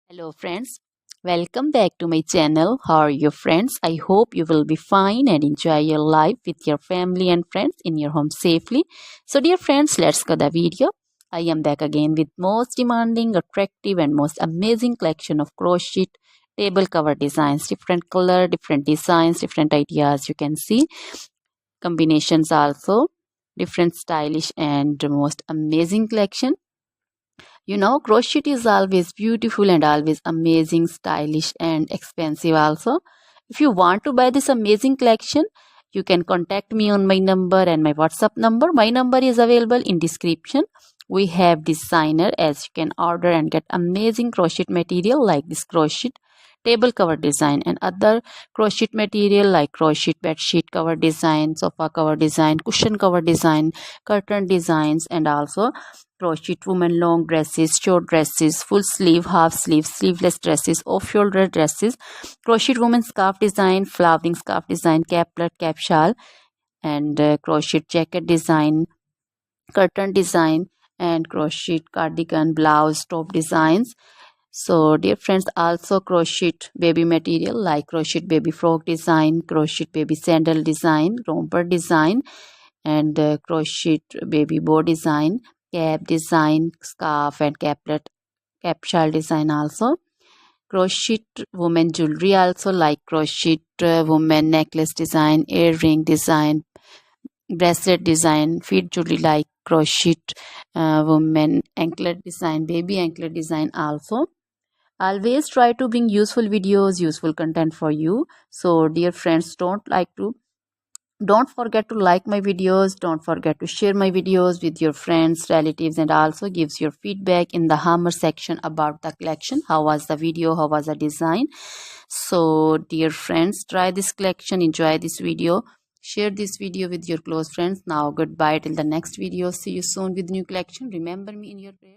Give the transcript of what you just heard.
Hello friends, welcome back to my channel. How are you friends? I hope you will be fine and enjoy your life with your family and friends in your home safely. So dear friends, let's go the video. I am back again with most demanding, attractive and most amazing collection of crochet table cover designs. Different color, different designs, different ideas you can see. Combinations also. Different stylish and most amazing collection. Crochet is always beautiful and always amazing, stylish and expensive also. If you want to buy this amazing collection, you can contact me on my number and my WhatsApp number. My number is available in description. We have designer as you can order and get amazing crochet material like this crochet table cover design and other crochet material like crochet bed sheet cover design, sofa cover design, cushion cover design, curtain designs, and also crochet women long dresses, short dresses, full sleeve, half sleeve, sleeveless dresses, off shoulder dresses, crochet woman scarf design, flowering scarf design, caplet, cap shawl, and crochet jacket design, curtain design, and crochet cardigan, blouse, top designs. So dear friends, also crochet baby material like crochet baby frock design, crochet baby sandal design, romper design, and crochet baby bow design, cap design, scarf and caplet, cap shawl design also. Crochet woman jewelry also like crochet woman necklace design, earring design, bracelet design, feet jewelry like crochet woman anklet design, baby anklet design also. Always try to bring useful videos, useful content for you. So dear friends, don't forget to like my videos, don't forget to share my videos with your friends, relatives, and also gives your feedback in the hammer section about the collection. How was the video, how was the design? So dear friends, try this collection, enjoy this video, share this video with your close friends. Now goodbye till the next video. See you soon with new collection. Remember me in your prayers.